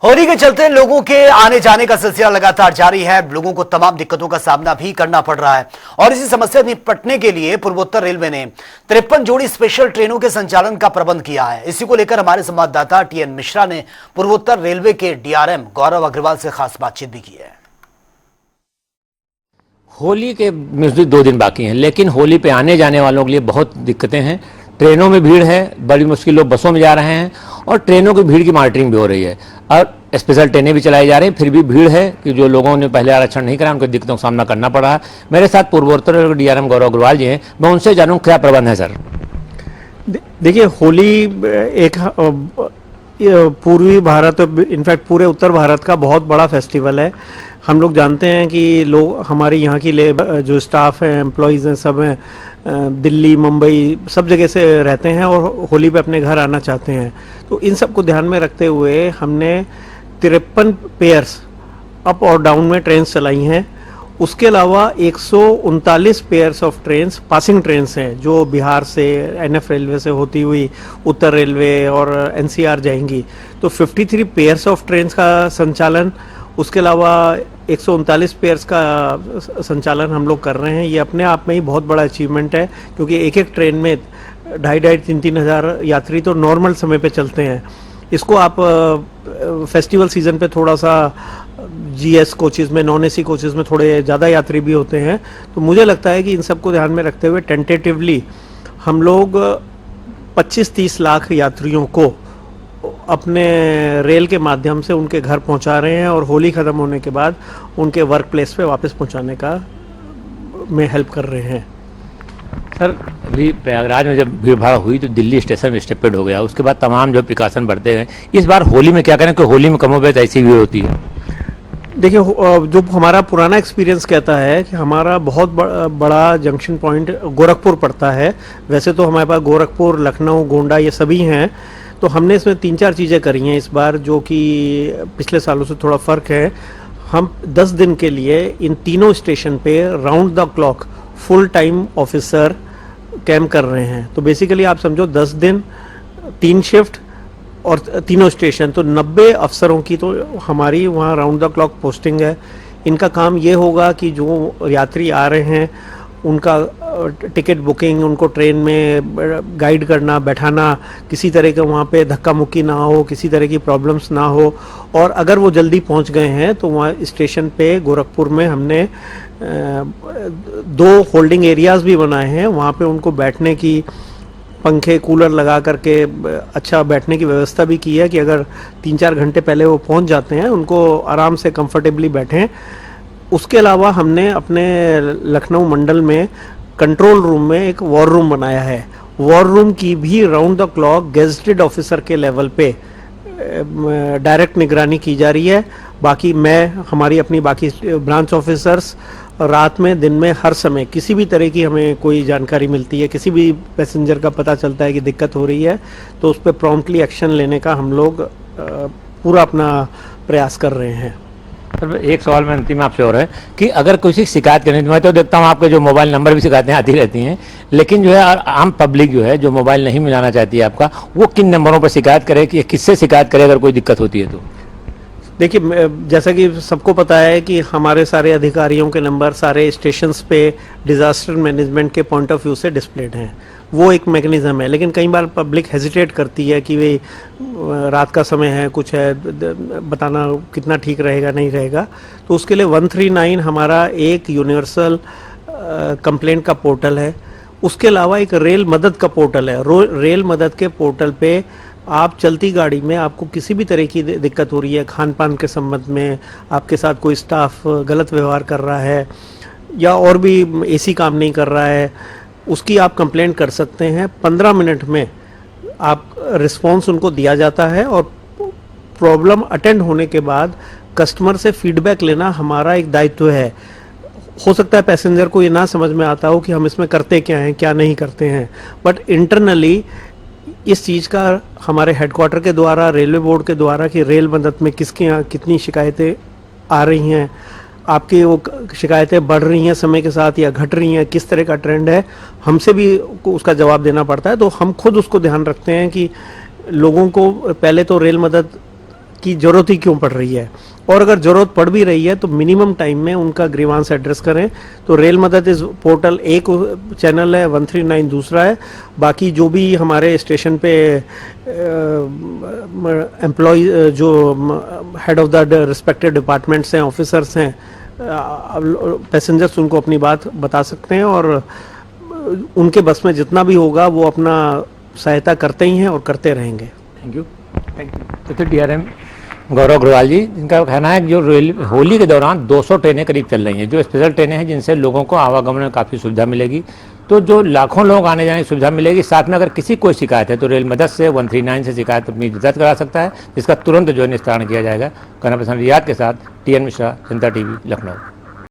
होली के चलते लोगों के आने जाने का सिलसिला लगातार जारी है। लोगों को तमाम दिक्कतों का सामना भी करना पड़ रहा है और इसी समस्या से निपटने के लिए पूर्वोत्तर रेलवे ने 53 जोड़ी स्पेशल ट्रेनों के संचालन का प्रबंध किया है। इसी को लेकर हमारे संवाददाता टीएन मिश्रा ने पूर्वोत्तर रेलवे के डीआरएम गौरव अग्रवाल से खास बातचीत भी की है। होली के नजदीक 2 दिन बाकी हैं, लेकिन होली पे आने जाने वालों के लिए बहुत दिक्कतें हैं। ट्रेनों में भीड़ है, बड़ी मुश्किल लोग बसों में जा रहे हैं और ट्रेनों की भीड़ की मॉनिटरिंग भी हो रही है और स्पेशल ट्रेनें भी चलाई जा रही हैं। फिर भी भीड़ है कि जो लोगों ने पहले आरक्षण नहीं कराया उनको दिक्कतों का सामना करना पड़ रहा है। मेरे साथ पूर्वोत्तर डीआरएम गौरव अग्रवाल जी हैं, मैं उनसे जानूँ क्या प्रबंध है सर। देखिए, होली एक पूर्वी भारत, इनफैक्ट पूरे उत्तर भारत का बहुत बड़ा फेस्टिवल है। हम लोग जानते हैं कि लोग हमारे यहाँ की जो स्टाफ है, एम्प्लॉयज़ हैं, सब हैं, दिल्ली, मुंबई, सब जगह से रहते हैं और होली पे अपने घर आना चाहते हैं। तो इन सब को ध्यान में रखते हुए हमने 53 पेयर्स अप और डाउन में ट्रेन चलाई हैं। उसके अलावा 139 pairs of trains passing trains हैं जो बिहार से, एनएफ रेलवे से होती हुई उत्तर रेलवे और एनसीआर जाएंगी। तो 53 पेयर्स ऑफ ट्रेन्स का संचालन, उसके अलावा 139 पेयर्स का संचालन हम लोग कर रहे हैं। ये अपने आप में ही बहुत बड़ा अचीवमेंट है, क्योंकि एक एक ट्रेन में 2,500-3,000 हज़ार यात्री तो नॉर्मल समय पे चलते हैं। इसको आप फेस्टिवल सीज़न पे थोड़ा सा जीएस कोचेज़ में, नॉन एसी कोचेज़ में थोड़े ज़्यादा यात्री भी होते हैं। तो मुझे लगता है कि इन सबको ध्यान में रखते हुए टेंटेटिवली हम लोग 25-30 लाख यात्रियों को अपने रेल के माध्यम से उनके घर पहुंचा रहे हैं और होली ख़त्म होने के बाद उनके वर्क प्लेस पे वापस पहुंचाने का में हेल्प कर रहे हैं। सर, अभी प्रयागराज में जब भीड़ भाड़ हुई तो दिल्ली स्टेशन स्टेपेड हो गया, उसके बाद तमाम जो प्रिकॉशन बढ़ते हैं। इस बार होली में क्या करें कि होली में कमोबेश ऐसी भीड़ होती है? देखिए, जो हमारा पुराना एक्सपीरियंस कहता है कि हमारा बहुत बड़ा जंक्शन पॉइंट गोरखपुर पड़ता है। वैसे तो हमारे पास गोरखपुर, लखनऊ, गोंडा ये सभी हैं। तो हमने इसमें 3-4 चीज़ें करी हैं इस बार, जो कि पिछले सालों से थोड़ा फ़र्क है। हम 10 दिन के लिए इन तीनों स्टेशन पे round the clock full time officer camp कर रहे हैं। तो बेसिकली आप समझो 10 दिन 3 शिफ्ट और तीनों स्टेशन, तो 90 अफसरों की तो हमारी वहाँ राउंड द क्लॉक पोस्टिंग है। इनका काम ये होगा कि जो यात्री आ रहे हैं उनका टिकट बुकिंग, उनको ट्रेन में गाइड करना, बैठाना, किसी तरह का वहाँ पे धक्का मुक्की ना हो, किसी तरह की प्रॉब्लम्स ना हो। और अगर वो जल्दी पहुँच गए हैं तो वहाँ स्टेशन पे गोरखपुर में हमने 2 होल्डिंग एरियाज़ भी बनाए हैं। वहाँ पे उनको बैठने की, पंखे कूलर लगा करके अच्छा बैठने की व्यवस्था भी की है कि अगर 3-4 घंटे पहले वो पहुँच जाते हैं उनको आराम से कंफर्टेबली बैठें। उसके अलावा हमने अपने लखनऊ मंडल में कंट्रोल रूम में एक वॉर रूम बनाया है। वॉर रूम की भी round the clock gazetted officer के लेवल पे डायरेक्ट निगरानी की जा रही है। बाकी हमारी अपनी बाकी ब्रांच ऑफिसर्स रात में, दिन में, हर समय किसी भी तरह की हमें कोई जानकारी मिलती है, किसी भी पैसेंजर का पता चलता है कि दिक्कत हो रही है, तो उस पर प्रॉम्प्टली एक्शन लेने का हम लोग पूरा अपना प्रयास कर रहे हैं। सर, एक सवाल में अंतिम आपसे और है कि अगर किसी शिकायत करनी, मैं तो देखता हूँ आपके जो मोबाइल नंबर भी शिकायतें आती रहती हैं, लेकिन जो है आम पब्लिक जो है जो मोबाइल नहीं मिलाना चाहती है आपका, वो किन नंबरों पर शिकायत करे, कि किससे शिकायत करे अगर कोई दिक्कत होती है तो? देखिए, जैसा कि सबको पता है कि हमारे सारे अधिकारियों के नंबर सारे स्टेशंस पे डिज़ास्टर मैनेजमेंट के पॉइंट ऑफ व्यू से डिस्प्लेड हैं। वो एक मैकेनिज़्म है, लेकिन कई बार पब्लिक हेजिटेट करती है कि वे रात का समय है, कुछ है, बताना कितना ठीक रहेगा नहीं रहेगा। तो उसके लिए 139 हमारा एक यूनिवर्सल कंप्लेंट का पोर्टल है। उसके अलावा एक रेल मदद का पोर्टल है। रेल मदद के पोर्टल पे आप चलती गाड़ी में आपको किसी भी तरह की दिक्कत हो रही है, खान पान के संबंध में, आपके साथ कोई स्टाफ गलत व्यवहार कर रहा है या और भी एसी काम नहीं कर रहा है, उसकी आप कंप्लेंट कर सकते हैं। 15 मिनट में आप रिस्पॉन्स उनको दिया जाता है और प्रॉब्लम अटेंड होने के बाद कस्टमर से फीडबैक लेना हमारा एक दायित्व है। हो सकता है पैसेंजर को ये ना समझ में आता हो कि हम इसमें करते क्या हैं, क्या नहीं करते हैं, बट इंटरनली इस चीज़ का हमारे हेडक्वार्टर के द्वारा, रेलवे बोर्ड के द्वारा कि रेल मदद में किसके यहाँ कितनी शिकायतें आ रही हैं, आपकी वो शिकायतें बढ़ रही हैं समय के साथ या घट रही हैं, किस तरह का ट्रेंड है, हमसे भी उसका जवाब देना पड़ता है। तो हम खुद उसको ध्यान रखते हैं कि लोगों को पहले तो रेल मदद कि जरूरत ही क्यों पड़ रही है, और अगर जरूरत पड़ भी रही है तो मिनिमम टाइम में उनका ग्रीवांस एड्रेस करें। तो रेल मदद इस पोर्टल एक चैनल है, 139 दूसरा है। बाकी जो भी हमारे स्टेशन पे एम्प्लॉय जो head of the respected departments हैं, ऑफिसर्स हैं, पैसेंजर्स उनको अपनी बात बता सकते हैं और उनके बस में जितना भी होगा वो अपना सहायता करते ही हैं और करते रहेंगे। Thank you. तो DRM गौरव अग्रवाल जी, इनका कहना है कि जो होली के दौरान 200 ट्रेनें करीब चल रही हैं, जो स्पेशल ट्रेनें हैं जिनसे लोगों को आवागमन में काफ़ी सुविधा मिलेगी। तो जो लाखों लोग आने जाने की सुविधा मिलेगी, साथ में अगर किसी कोई शिकायत है तो रेल मदद से 139 से शिकायत अपनी दर्ज करा सकता है, जिसका तुरंत जो है निस्तारण किया जाएगा। कैमरा पर्सन रियाद के साथ TN मिश्रा, जनता TV, लखनऊ।